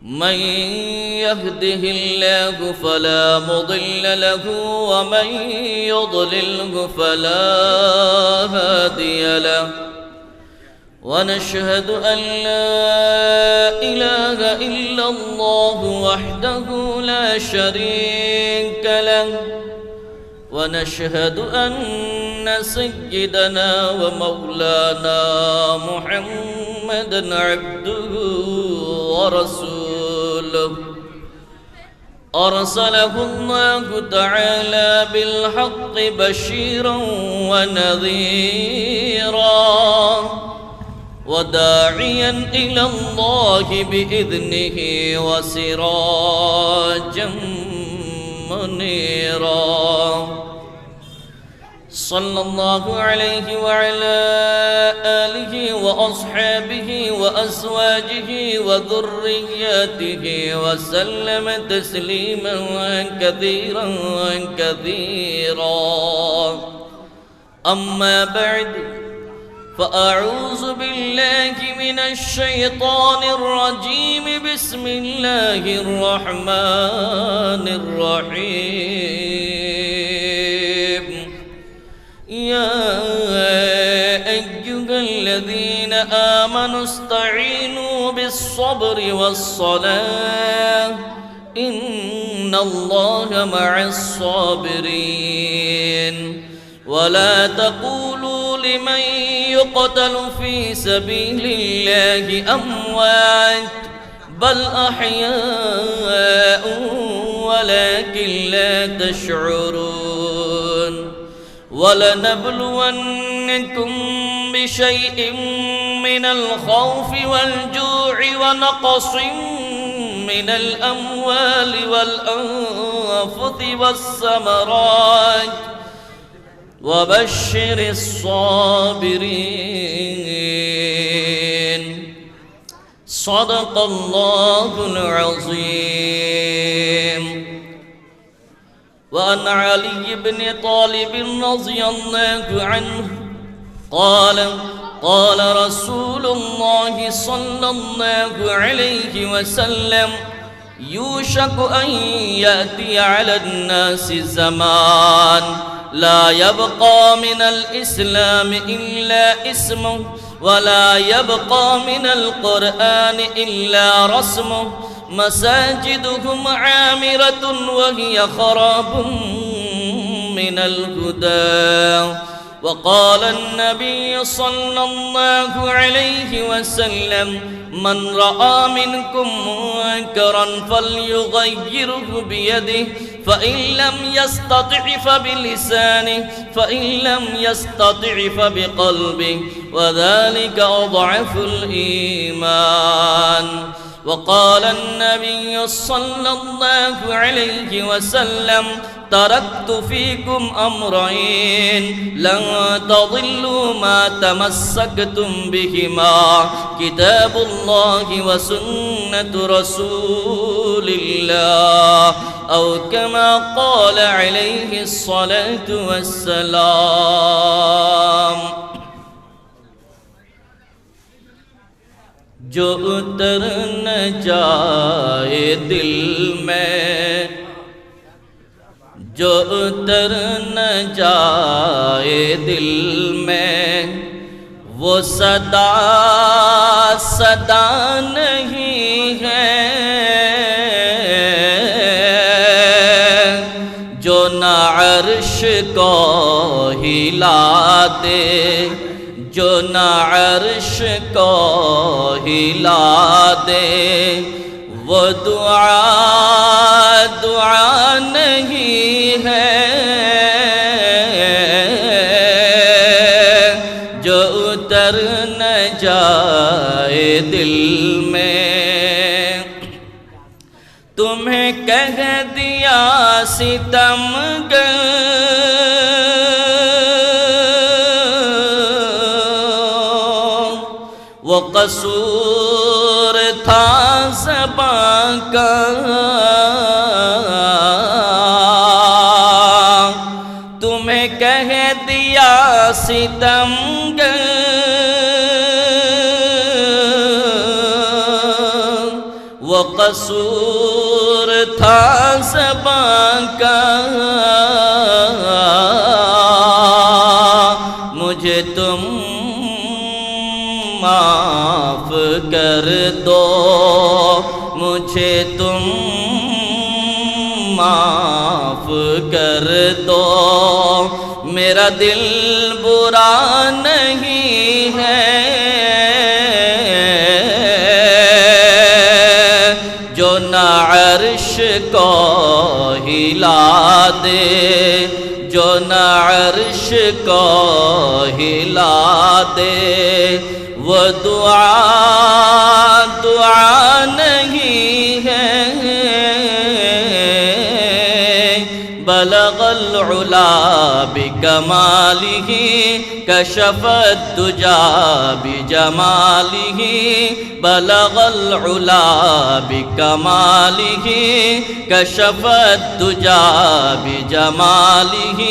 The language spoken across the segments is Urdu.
من يهده الله فلا مضل له ومن يضلله فلا هادي له ونشهد أن لا إله إلا الله وحده لا شريك له ونشهد أن سيدنا ومولانا محمدا عبده ورسوله أرسله الله تعالى بالحق بشيرا ونذيرا وداعيا إلى الله بإذنه وسراجا منيرا صلى الله عليه وعلى آله وأصحابه وأزواجه وذرياته وسلم تسليما كثيرا كثيرا أما بعد فأعوذ بالله من الشيطان الرجيم بسم الله الرحمن الرحيم يا أيها الذين آمنوا استعينوا بالصبر والصلاة إن الله مع الصابرين ولا تقولوا لمن يقتل في سبيل الله أموات بل أحياء ولكن لا تشعرون ولنبلونكم بشيء من الخوف والجوع ونقص من الأموال والأنفس والثمرات وبشر الصابرين صدق الله العظيم. وعن علي بن طالب رضي الله عنه قال قال رسول الله صلى الله عليه وسلم يوشك أن يأتي على الناس زمان لا يبقى من الإسلام إلا اسمه ولا يبقى من القرآن إلا رسمه مساجدهم عامرة وهي خراب من الهدى. وقال النبي صلى الله عليه وسلم من رأى منكم منكرا فليغيره بيده فإن لم يستطع فبلسانه فإن لم يستطع فبقلبه وذلك أضعف الإيمان. وقال النبي صلى الله عليه وسلم تركت فيكم أمرين لن تضلوا ما تمسكتم بهما كتاب الله وسنة رسول الله أو كما قال عليه الصلاة والسلام. جو اتر نہ جائے دل میں جو اتر نہ جائے دل میں وہ صدا صدا نہیں ہے جو نہ عرش کو ہلا دے جو نہ عرش کو ہلا دے وہ دعا نہیں ہے جو اتر نہ جائے دل میں تمہیں تمہیں کہہ دیا ستم گر وہ قصور تھا زبان کا تمہیں کہہ دیا ستم گر وہ قصور تھا زبان کا مجھے تم معاف کر دو مجھے تم معاف کر دو میرا دل برا نہیں ہے جو نہ عرش کو ہلا دے جو نہ عرش کو ہلا دے وہ دعا نہیں ہے بلغ العلا بکمالہ کشف الدجا بجمالہ بلغ العلا بکمالہ کشف الدجا بجمالہ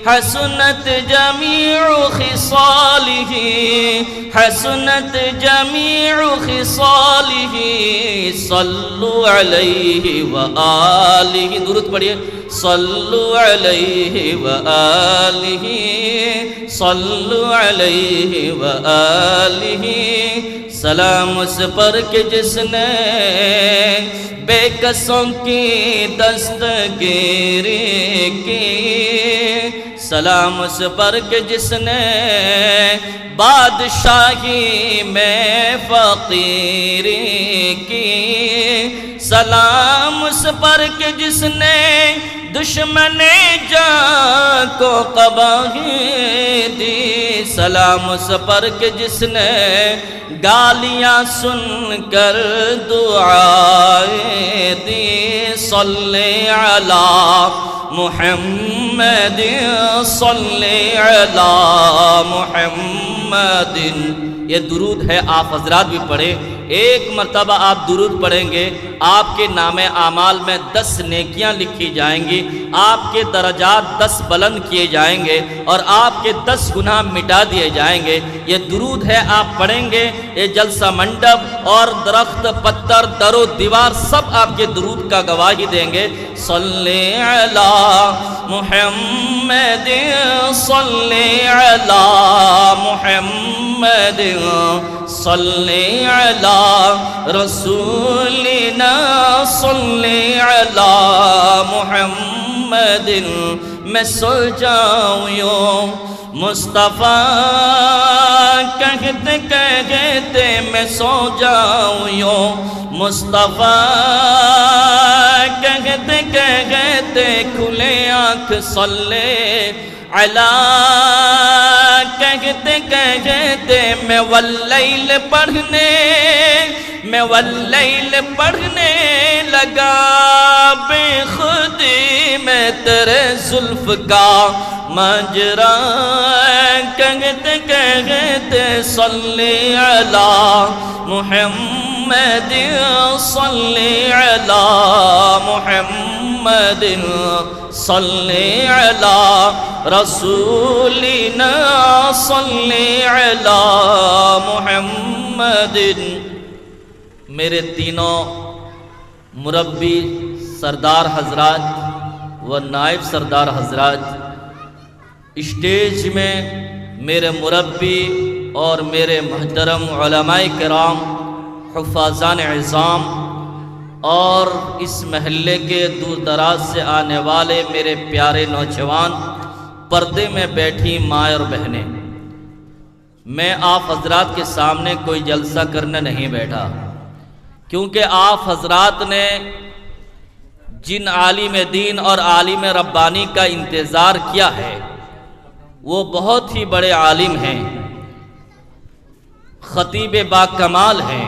حسنت جمیع خصالہ حسنت جمیع خصالہ صلو علیہ وآلہ درود پڑھیے صلو علیہ وآلہ صلو علیہ وآلہ سلام اس پر کہ جس نے بے کسوں کی دستگیری کی سلام اس پر کہ جس نے بادشاہی میں فقیری کی سلام اس پر کہ جس نے دشمن جان کو قباہی دی سلام اس پر کہ جس نے گالیاں سن کر دعائیں دی صلی علی محمد صلی علی محمد یہ درود ہے آپ حضرات بھی پڑھیں ایک مرتبہ آپ درود پڑھیں گے آپ کے نام اعمال میں 10 نیکیاں لکھی جائیں گی آپ کے درجات 10 بلند کیے جائیں گے اور آپ کے 10 گناہ مٹا دیے جائیں گے یہ درود ہے آپ پڑھیں گے یہ جلسہ منڈپ اور درخت پتھر در و دیوار سب آپ کے درود کا گواہی دیں گے صلی علی محمد صلی علی محمد صلی علی رسولنا صلی علی محمد میں سو جاؤں یوں مصطفیٰ کہتے کہتے میں سو جاؤں یوں مصطفیٰ کہتے کہتے کھلے آنکھ صلی علی کہتے کہتے میں واللیل پڑھنے لگا بے خودی میں تیرے زلف کا ماجرا کہتے کہتے صلی علی محمد صلی علی محمد صلی علی رسولنا صلی علی محمد میرے تینوں مربی سردار حضرات و نائب سردار حضرات اسٹیج میں میرے مربی اور میرے محترم علماء کرام حفاظان عظام اور اس محلے کے دور دراز سے آنے والے میرے پیارے نوجوان پردے میں بیٹھی ماں اور بہنیں میں آپ حضرات کے سامنے کوئی جلسہ کرنے نہیں بیٹھا کیونکہ آپ حضرات نے جن عالم دین اور عالم ربانی کا انتظار کیا ہے وہ بہت ہی بڑے عالم ہیں خطیب با کمال ہیں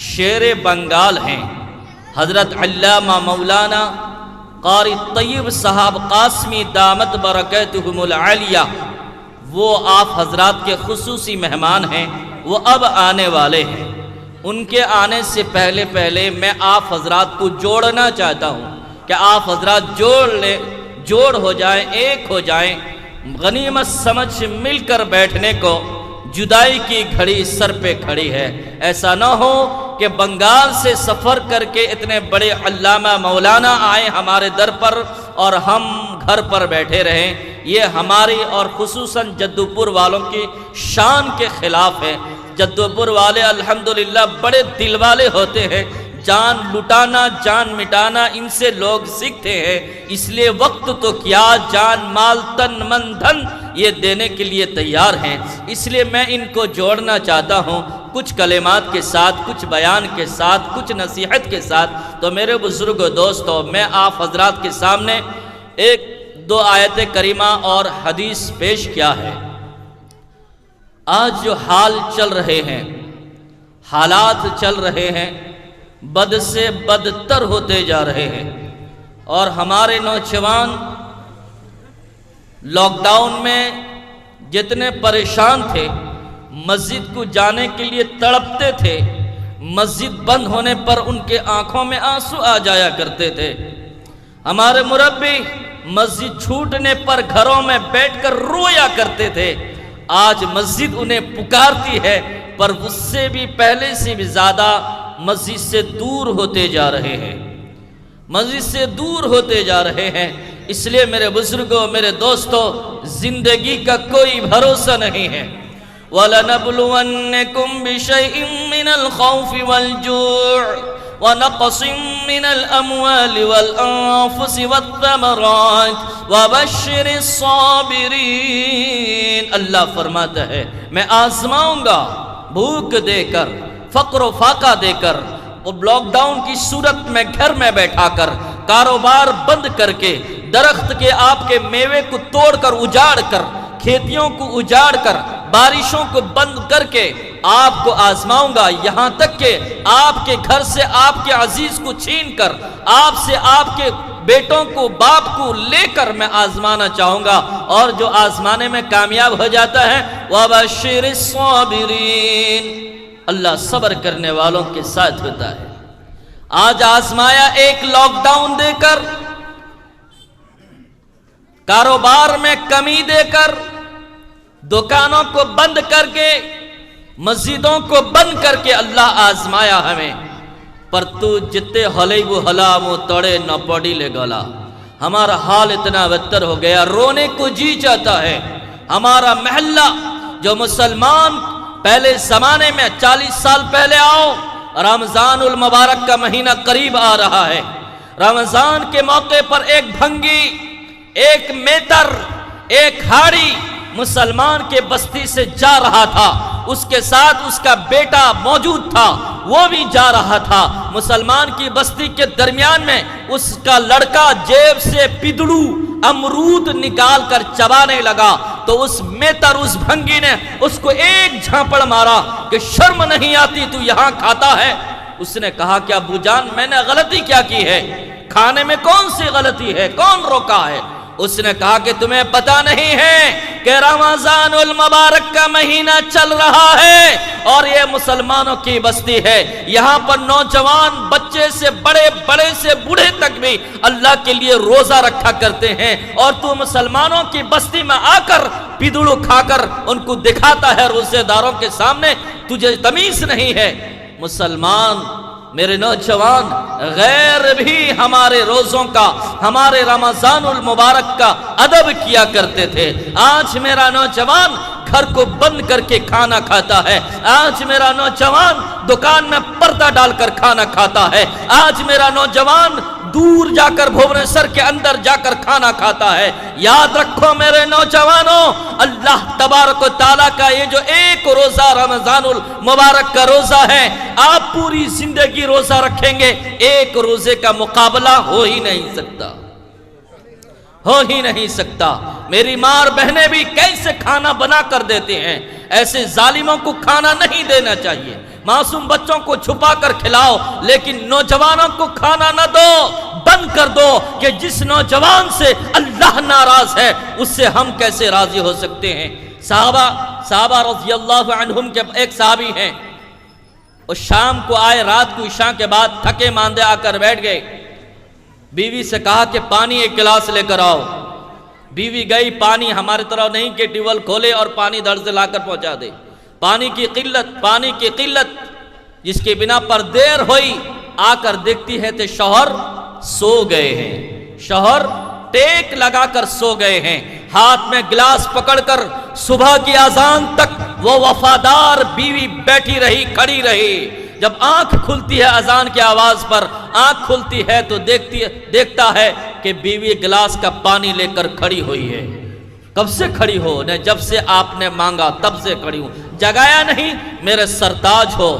شیر بنگال ہیں حضرت علامہ مولانا قاری طیب صاحب قاسمی دامت برکاتہم العالیہ، وہ آپ حضرات کے خصوصی مہمان ہیں، وہ اب آنے والے ہیں۔ ان کے آنے سے پہلے میں آپ حضرات کو جوڑنا چاہتا ہوں کہ آپ حضرات جوڑ ہو جائیں، ایک ہو جائیں، غنیمت سمجھ مل کر بیٹھنے کو، جدائی کی گھڑی سر پہ کھڑی ہے۔ ایسا نہ ہو کہ بنگال سے سفر کر کے اتنے بڑے علامہ مولانا آئے ہمارے در پر اور ہم گھر پر بیٹھے رہیں، یہ ہماری اور خصوصاً جدو پور والوں کی شان کے خلاف ہے۔ جدو پور والے الحمدللہ بڑے دل والے ہوتے ہیں، جان لٹانا جان مٹانا ان سے لوگ سیکھتے ہیں، اس لیے وقت تو کیا جان مال تن من دھن یہ دینے کے لیے تیار ہیں۔ اس لیے میں ان کو جوڑنا چاہتا ہوں کچھ کلمات کے ساتھ، کچھ بیان کے ساتھ، کچھ نصیحت کے ساتھ۔ تو میرے بزرگ دوستو، میں آپ حضرات کے سامنے ایک دو آیت کریمہ اور حدیث پیش کیا ہے۔ آج جو حال چل رہے ہیں، حالات چل رہے ہیں، بد سے بدتر ہوتے جا رہے ہیں، اور ہمارے نوجوان لاک ڈاؤن میں جتنے پریشان تھے، مسجد کو جانے کے لیے تڑپتے تھے، مسجد بند ہونے پر ان کے آنکھوں میں آنسو آ جایا کرتے تھے۔ ہمارے مربی مسجد چھوٹنے پر گھروں میں بیٹھ کر رویا کرتے تھے، آج مسجد انہیں پکارتی ہے، پر اس سے بھی پہلے سے بھی زیادہ مسجد سے دور ہوتے جا رہے ہیں، مسجد سے دور ہوتے جا رہے ہیں۔ اس لیے میرے بزرگوں، میرے دوستوں، زندگی کا کوئی بھروسہ نہیں ہے۔ وَلَنَبْلُوَنَّكُمْ بِشَيْءٍ مِّنَ الْخَوْفِ وَالْجُوعِ وَنَقْصٍ مِّنَ الْأَمْوَالِ وَالْأَنفُسِ وَالثَّمَرَاتِ وَبَشِّرِ الصَّابِرِينَ۔ اللہ فرماتا ہے میں آزماؤں گا، بھوک دے کر، فقر و فاقہ دے کر، لاک ڈاؤن کی صورت میں گھر میں بیٹھا کر، کاروبار بند کر کے، درخت کے آپ کے میوے کو توڑ کر اجاڑ کر، کھیتیوں کو اجاڑ کر، بارشوں کو بند کر کے آپ کو آزماؤں گا، یہاں تک کہ آپ کے گھر سے آپ کے عزیز کو چھین کر، آپ سے آپ کے بیٹوں کو، باپ کو لے کر میں آزمانا چاہوں گا، اور جو آزمانے میں کامیاب ہو جاتا ہے وَبَشِّرِ الصَّابِرِينَ، اللہ صبر کرنے والوں کے ساتھ ہوتا ہے۔ آج آزمایا ایک لاک ڈاؤن دے کر، کاروبار میں کمی دے کر، دکانوں کو بند کر کے، مسجدوں کو بند کر کے اللہ آزمایا ہمیں، پر تو جتے ہلے وہ ہلا وہ توڑے نہ پڑی لے گلا۔ ہمارا حال اتنا بدتر ہو گیا، رونے کو جی چاہتا ہے۔ ہمارا محلہ جو مسلمان پہلے زمانے میں 40 سال پہلے آؤ، رمضان المبارک کا مہینہ قریب آ رہا ہے، رمضان کے موقع پر ایک بھنگی، ایک میتر، ایک ہاڑی مسلمان کے بستی سے جا رہا تھا، اس کے ساتھ اس کا بیٹا موجود تھا، وہ بھی جا رہا تھا۔ مسلمان کی بستی کے درمیان میں اس کا لڑکا جیب سے پدڑو امرود نکال کر چبانے لگا، تو اس میتر، اس بھنگی نے اس کو ایک جھانپڑ مارا کہ شرم نہیں آتی تو یہاں کھاتا ہے؟ اس نے کہا کہ ابو جان میں نے غلطی کیا کی ہے؟ کھانے میں کون سی غلطی ہے؟ کون روکا ہے؟ اس نے کہا کہ تمہیں پتا نہیں ہے کہ رمضان المبارک کا مہینہ چل رہا ہے اور یہ مسلمانوں کی بستی ہے، یہاں پر نوجوان بچے سے بڑے، بڑے سے بوڑھے تک بھی اللہ کے لیے روزہ رکھا کرتے ہیں، اور تو مسلمانوں کی بستی میں آ کر پدڑو کھا کر ان کو دکھاتا ہے روزے داروں کے سامنے، تجھے تمیز نہیں ہے؟ مسلمان، میرے نوجوان، غیر بھی ہمارے روزوں کا، ہمارے رمضان المبارک کا ادب کیا کرتے تھے۔ آج میرا نوجوان گھر کو بند کر کے کھانا کھاتا ہے، آج میرا نوجوان دکان میں پردہ ڈال کر کھانا کھاتا ہے، آج میرا نوجوان دور جا کر بھوونیشور کے اندر جا کر کھانا کھاتا ہے۔ یاد رکھو میرے نوجوانوں، اللہ تبارک و تعالیٰ کا یہ جو ایک روزہ رمضان المبارک کا روزہ ہے، آپ پوری زندگی روزہ رکھیں گے، ایک روزے کا مقابلہ ہو ہی نہیں سکتا۔ ہو ہی نہیں سکتا۔ میری ماں اور بہنیں بھی کیسے کھانا بنا کر دیتے ہیں، ایسے ظالموں کو کھانا نہیں دینا چاہیے۔ معصوم بچوں کو چھپا کر کھلاؤ، لیکن نوجوانوں کو کھانا نہ دو۔ بند کر دو کہ جس نوجوان سے اللہ ناراض ہے اس سے ہم کیسے راضی ہو سکتے ہیں۔ صحابہ رضی اللہ عنہم کے ایک صحابی ہیں، وہ شام کو آئے، رات کو عشاء کے بعد تھکے ماندے آ کر بیٹھ گئے۔ بیوی سے کہا کہ پانی ایک گلاس لے کر آؤ۔ بیوی گئی، پانی ہمارے طرح نہیں کہ ٹیول کھولے اور پانی در سے لا کر پہنچا دے۔ پانی کی قلت جس کی بنا پر دیر ہوئی، آ کر دیکھتی ہے تو شوہر سو گئے ہیں، شوہر ٹیک لگا کر سو گئے ہیں، ہاتھ میں گلاس پکڑ کر صبح کی اذان تک وہ وفادار بیوی بیٹھی رہی، کھڑی رہی۔ جب آنکھ کھلتی ہے اذان کی آواز پر، آنکھ کھلتی ہے تو دیکھتا ہے کہ بیوی گلاس کا پانی لے کر کھڑی ہوئی ہے۔ کب سے کھڑی ہو؟ نے جب سے آپ نے مانگا تب سے کھڑی ہوں۔ جگایا نہیں؟ میرے سرتاج ہو،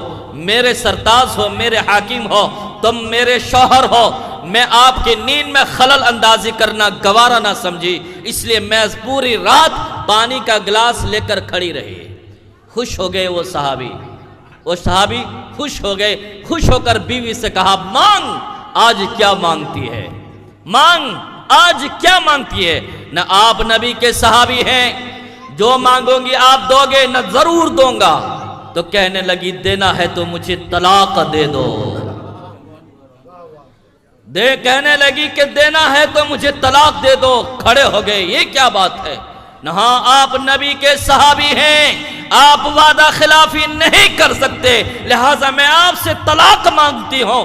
میرے سرتاج ہو، میرے حاکم ہو، تم میرے شوہر ہو، میں آپ کی نیند میں خلل اندازی کرنا گوارا نہ سمجھی، اس لیے میں پوری رات پانی کا گلاس لے کر کھڑی رہی۔ خوش ہو گئے وہ صحابی خوش ہو گئے، خوش ہو کر بیوی سے کہا مانگ، آج کیا مانگتی ہے؟ مانگ، آج کیا مانگتی ہے؟ نہ آپ نبی کے صحابی ہیں، جو مانگوں گی آپ دو گے؟ نہ ضرور دوں گا۔ تو کہنے لگی دینا ہے تو مجھے طلاق دے دو، کہنے لگی کہ دینا ہے تو مجھے طلاق دے دو۔ کھڑے ہو گئے، یہ کیا بات ہے؟ ہاں آپ نبی کے صحابی ہیں، آپ وعدہ خلافی نہیں کر سکتے، لہٰذا میں آپ سے طلاق مانگتی ہوں،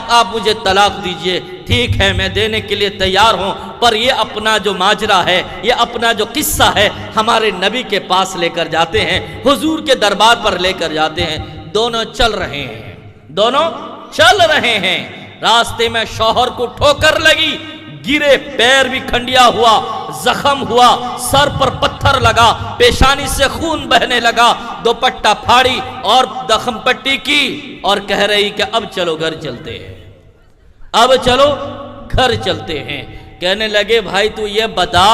آپ مجھے طلاق دیجئے۔ ٹھیک ہے، میں دینے کے لیے تیار ہوں، پر یہ اپنا جو ماجرا ہے، یہ اپنا جو قصہ ہے ہمارے نبی کے پاس لے کر جاتے ہیں، حضور کے دربار پر لے کر جاتے ہیں۔ دونوں چل رہے ہیں، راستے میں شوہر کو ٹھوکر لگی، گرے، پیر بھی کھنڈیا ہوا، زخم ہوا، سر پر پتھر لگا، پیشانی سے خون بہنے لگا، دوپٹہ پھاڑی اور زخم پٹی کی، اور کہہ رہی کہ اب چلو گھر چلتے ہیں، اب چلو گھر چلتے ہیں۔ کہنے لگے بھائی تو یہ بتا،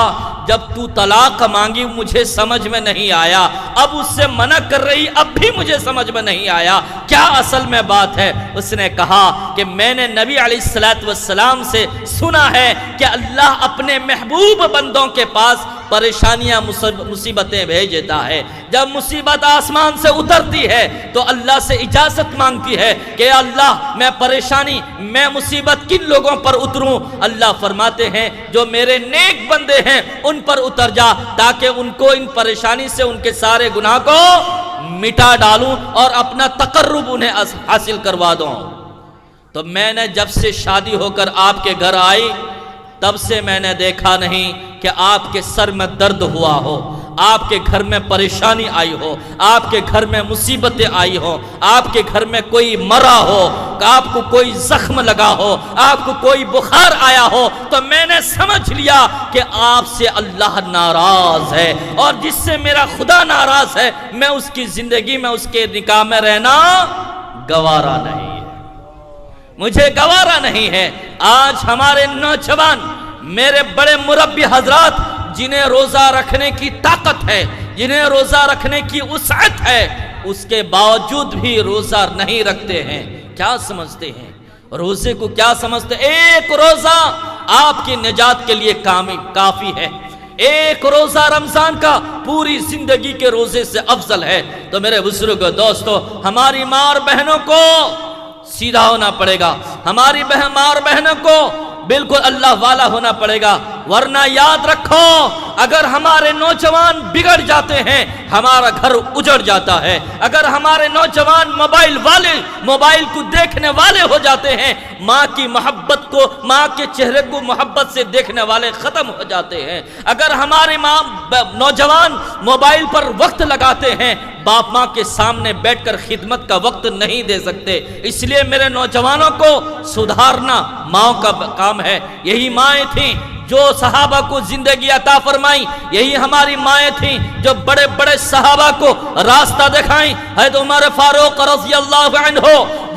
جب تو طلاق مانگی مجھے سمجھ میں نہیں آیا، اب اس سے منع کر رہی، اب بھی مجھے سمجھ میں نہیں آیا، کیا اصل میں بات ہے؟ اس نے کہا کہ میں نے نبی علیہ السلام سے سنا ہے کہ اللہ اپنے محبوب بندوں کے پاس پریشانیاں مصیبتیں بھیج دیتا ہے۔ جب مصیبت آسمان سے اترتی ہے تو اللہ سے اجازت مانگتی ہے کہ اللہ میں مصیبت کن لوگوں پر اتروں؟ اللہ فرماتے ہیں جو میرے نیک بندے ہیں ان پر اتر جا، تاکہ ان کو ان پریشانی سے ان کے سارے گناہ کو مٹا ڈالوں اور اپنا تقرب انہیں حاصل کروا دوں۔ تو میں نے جب سے شادی ہو کر آپ کے گھر آئی، تب سے میں نے دیکھا نہیں کہ آپ کے سر میں درد ہوا ہو، آپ کے گھر میں پریشانی آئی ہو، آپ کے گھر میں مصیبتیں آئی ہو، آپ کے گھر میں کوئی مرا ہو، آپ کو کوئی زخم لگا ہو، آپ کو کوئی بخار آیا ہو، تو میں نے سمجھ لیا کہ آپ سے اللہ ناراض ہے، اور جس سے میرا خدا ناراض ہے، میں اس کی زندگی میں، اس کے نکاح میں رہنا گوارا نہیں ہے، مجھے گوارا نہیں ہے۔ آج ہمارے نوجوان، میرے بڑے مربی حضرات، جنہیں روزہ رکھنے کی طاقت ہے، جنہیں روزہ رکھنے کی وسعت ہے، اس کے باوجود بھی روزہ نہیں رکھتے ہیں۔ کیا سمجھتے ہیں روزے کو؟ کیا سمجھتے؟ ایک روزہ آپ کی نجات کے لیے کافی ہے، ایک روزہ رمضان کا پوری زندگی کے روزے سے افضل ہے۔ تو میرے بزرگوں، دوستو، ہماری ماں اور بہنوں کو سیدھا ہونا پڑے گا، ہماری ماں اور بہنوں کو بالکل اللہ والا ہونا پڑے گا، ورنہ یاد رکھو اگر ہمارے نوجوان بگڑ جاتے ہیں ہمارا گھر اجڑ جاتا ہے۔ اگر ہمارے نوجوان موبائل کو دیکھنے والے ہو جاتے ہیں، ماں کی محبت کو، ماں کے چہرے کو محبت سے دیکھنے والے ختم ہو جاتے ہیں۔ اگر ہمارے نوجوان موبائل پر وقت لگاتے ہیں، باپ ماں کے سامنے بیٹھ کر خدمت کا وقت نہیں دے سکتے۔ اس لیے میرے نوجوانوں کو سدھارنا ماں کا کام ہے۔ یہی مائیں تھیں جو صحابہ کو زندگی عطا فرمائیں، یہی ہماری مائیں تھیں جو بڑے بڑے صحابہ کو راستہ دکھائیں۔ حضرت عمر فاروق رضی اللہ عنہ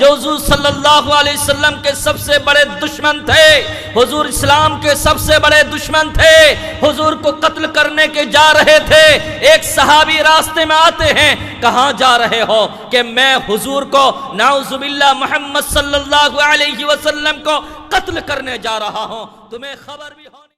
جو حضور صلی اللہ علیہ وسلم کے سب سے بڑے دشمن تھے، حضور اسلام کے سب سے بڑے دشمن تھے، حضور کو قتل کرنے کے جا رہے تھے۔ ایک صحابی راستے میں آتے ہیں، کہاں جا رہے ہو؟ کہ میں حضور کو نعوذ باللہ محمد صلی اللہ علیہ وسلم کو قتل کرنے جا رہا ہوں، تمہیں خبر بھی ہو